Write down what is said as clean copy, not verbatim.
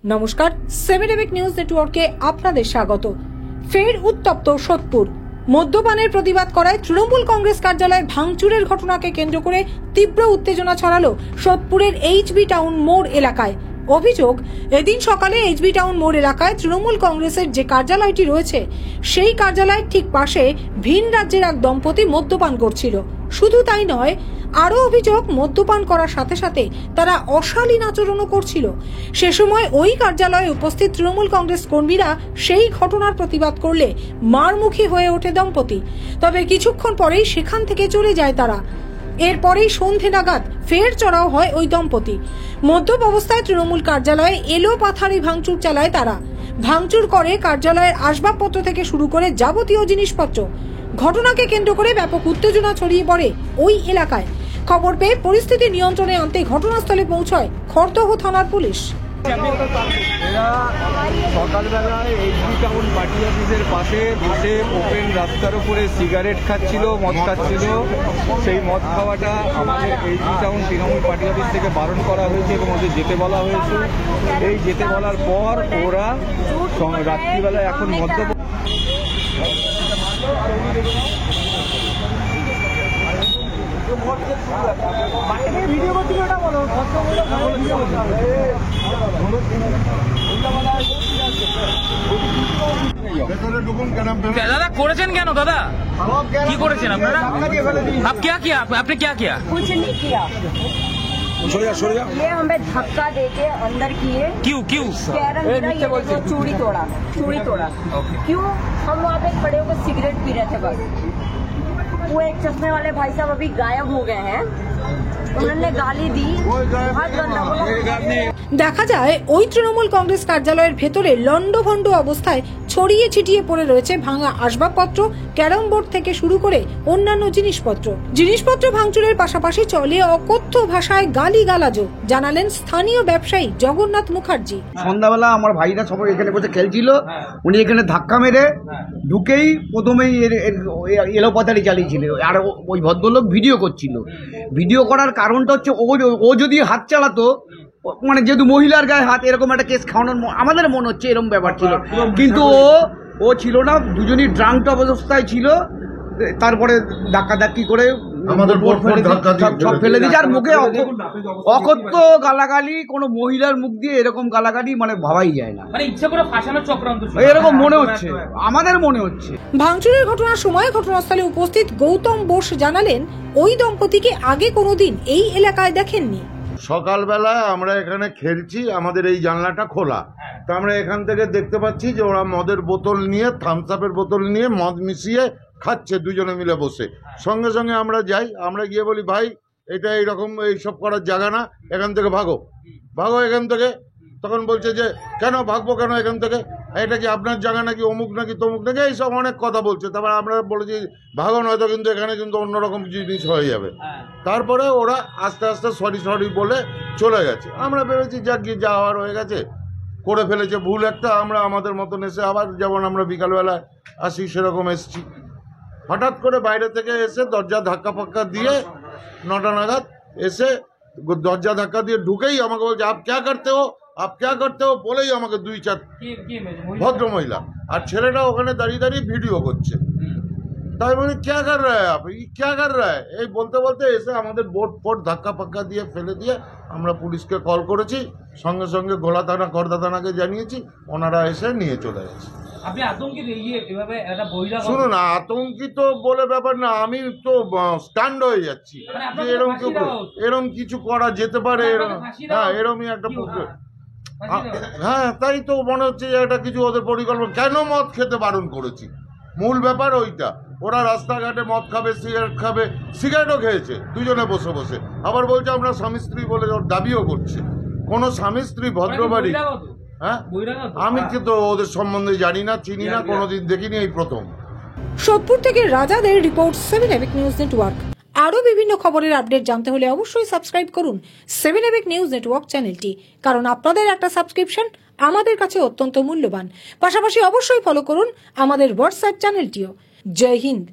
নমস্কার, 7 নিউজ নেটওয়ার্কে আপনাদের স্বাগত। ফের উত্তপ্ত সোদপুর। মদ্যপানের প্রতিবাদ করায় তৃণমূল কংগ্রেস কার্যালয় ভাঙচুরের ঘটনাকে কেন্দ্র করে তীব্র উত্তেজনা ছড়ালো সোদপুরের এইচবি টাউন মোড় এলাকায়। অভিযোগ, এদিন সকালে এইচবি টাউন মোড় এলাকায় তৃণমূল কংগ্রেসের যে কার্যালয়টি রয়েছে সেই কার্যালয়ের ঠিক পাশে ভিন রাজ্যের এক দম্পতি মদ্যপান করছিল। শুধু তাই নয়, আরও অভিযোগ, মদ্যপান করার সাথে সাথে তারা অশালীন আচরণও করছিল। সে সময় ওই কার্যালয়ে উপস্থিত তৃণমূল কংগ্রেস কর্মীরা সেই ঘটনার প্রতিবাদ করলে মারমুখী হয়ে ওঠে দম্পতি। তবে কিছুক্ষণ পরেই সেখান থেকে চলে যায় তারা। এরপরেই সন্ধে নাগাদ ফের চড়াও হয় ওই দম্পতি। মদ্যপ অবস্থায় তৃণমূল কার্যালয়ে এলো পাথারি ভাঙচুর চালায় তারা। ভাঙচুর করে কার্যালয়ের আসবাবপত্র থেকে শুরু করে যাবতীয় জিনিসপত্র। ঘটনাকে কেন্দ্র করে ব্যাপক উত্তেজনা ছড়িয়ে পড়ে ওই এলাকায়। খবর পেয়ে পরিস্থিতি নিয়ন্ত্রণে আনতে ঘটনাস্থলে পৌঁছয় খড়দহ থানার পুলিশ। এরা সকালবেলায় এইচবি টাউন পার্টি অফিসের পাশে বসে ওপেন রাস্তার উপরে সিগারেট খাচ্ছিল, মদ খাচ্ছিল। সেই মদ খাওয়াটা আমাদের HB town Trinamool party office থেকে বারণ করা হয়েছে এবং ওদের যেতে বলা হয়েছে। এই যেতে বলার পর ওরা রাত্রিবেলায় এখন মদ্যপ दादा करेছেন কেন दादा কি করেছেন আপনারা आप क्या किया आपने क्या किया कुछ नहीं किया ये हमें धक्का देके अंदर किए क्यों कैरम ये देखो चूड़ी तोड़ा क्यों हम वहाँ पे खड़े होकर सिगरेट पी रहे थे बस। वो एक चश्मे वाले भाई साहब अभी गायब हो गए हैं, उन्होंने गाली दी, बहुत गंदा बोला। দেখা যায় ওই তৃণমূল কংগ্রেস কার্যালয়ের ভেতরে লন্ডভন্ড অবস্থায় ছড়িয়ে ছিটিয়ে পড়ে রয়েছে ভাঙা আসবাবপত্র, ক্যারম বোর্ড থেকে শুরু করে অন্যান্য জিনিসপত্র ভাঙচুরের পাশাপাশি চলে অকথ্য ভাষায় গালিগালাজও, জানালেন স্থানীয় ব্যবসায়ী জগন্নাথ মুখার্জি। সন্ধ্যাবেলা আমার ভাইরা সবাই এখানে বসে খেলছিল, উনি এখানে ধাক্কা মেরে ঢুকেই প্রথমেই এলোপাতাড়ি চালিয়েছিল। আর ওই ভদ্রলোক ভিডিও করছিল। ভিডিও করার কারণটা হচ্ছে ও যদি হাত চালাতো, মানে যেহেতু মহিলার গায়ে হাত, এরকম একটা কেস খাওয়ানোর আমাদের মনে হচ্ছে এরকম ব্যাপার ছিল, কিন্তু ও ছিল না। দুজনই ড্রাঙ্ক অবস্থায় ছিল। তারপরে ধাক্কাধাক্কি করে আমাদের সব ফেলে দিয়েছে। আর মুখে অকথ্য গালাগালি, কোনো মহিলার মুখ দিয়ে এরকম গালাগালি মানে ভাবাই যায় না, মানে ইচ্ছা করে ফাঁসানোর চক্রান্ত এরকম মনে হচ্ছে, আমাদের মনে হচ্ছে। ভাঙচুরের ঘটনার সময় ঘটনাস্থলে উপস্থিত গৌতম বোস জানালেন, ওই দম্পতিকে আগে কোনোদিন এই এলাকায় দেখেননি। সকালবেলায় আমরা এখানে খেলছি, আমাদের এই জানলাটা খোলা, তো আমরা এখান থেকে দেখতে পাচ্ছি যে ওরা মদের বোতল নিয়ে, থামস আপের বোতল নিয়ে মদ মিশিয়ে খাচ্ছে দুজনে মিলে বসে। সঙ্গে সঙ্গে আমরা যাই, আমরা গিয়ে বলি, ভাই এটা এইরকম এইসব করার জায়গা না, এখান থেকে ভাগো এখান থেকে। তখন বলছে যে কেন ভাগবো, কেন এখান থেকে, এটা কি আপনার জায়গা নাকি, অমুক নাকি তমুক নাকি, এইসব অনেক কথা বলছে। তারপরে আমরা বলেছি ভাগো, নয়তো কিন্তু এখানে কিন্তু অন্যরকম জিনিস হয়ে যাবে। তারপরে ওরা আস্তে আস্তে সরি বলে চলে গেছে। আমরা ভেবেছি যাক গিয়ে যা হওয়ার হয়ে গেছে, করে ফেলেছে ভুল একটা। আমরা আমাদের মতন এসে আবার যেমন আমরা বিকালবেলায় আসি সেরকম এসছি। হঠাৎ করে বাইরে থেকে এসে দরজা ধাক্কা ফাক্কা দিয়ে 9টা নাগাদ এসে দরজা ধাক্কা দিয়ে ঢুকেই আমাকে বলছে আপ ক্যা করতে হো বলেই আমাকে 2-4 ভদ্র মহিলা আর ছেলেটা ওখানে দাঁড়িয়ে ভিডিও করছে। তাই মানে ক্যা কর রা হ্যায় এই বলতে বলতে এসে আমাদের বোর্ড ধাক্কা ফাক্কা দিয়ে ফেলে দিয়ে আমরা পুলিশকে কল করেছি। সঙ্গে সঙ্গে গোলা থানা, খড়দা থানাকে জানিয়েছি, ওনারা এসে নিয়ে চলে গেছে। শুনুন, আতঙ্কিত বলে ব্যাপার না, আমি তো স্ট্যান্ড হয়ে যাচ্ছি যে এরকম কিছু করা যেতে পারে। হ্যাঁ, এরকমই একটা, হ্যাঁ তাই তো মনে হচ্ছে যে একটা কিছু ওদের পরিকল্পনা। কেন মদ খেতে বারণ করেছি, মূল ব্যাপার ওইটা। ওরা রাস্তাঘাটে মদ খাবে, সিগারেটও খেয়েছে দুজনে বসে বসে। আবার বলছে আমরা স্বামী স্ত্রী বলে ওর দাবিও করছে। কোনো স্বামী স্ত্রী ভদ্রবাড়ি, হ্যাঁ আমি কিন্তু ওদের সম্বন্ধে জানি না, চিনি না, কোনোদিন দেখিনি, এই প্রথম। সোদপুর থেকে রাজাদের রিপোর্ট, 7 নিউজ নেটওয়ার্ক। আরও বিভিন্ন খবরের আপডেট জানতে হলে অবশ্যই সাবস্ক্রাইব করুন 7 নিউজ নেটওয়ার্ক চ্যানেলটি, কারণ আপনাদের একটা সাবস্ক্রিপশন আমাদের কাছে অত্যন্ত মূল্যবান। পাশাপাশি অবশ্যই ফলো করুন আমাদের হোয়াটসঅ্যাপ চ্যানেলটিও। জয় হিন্দ।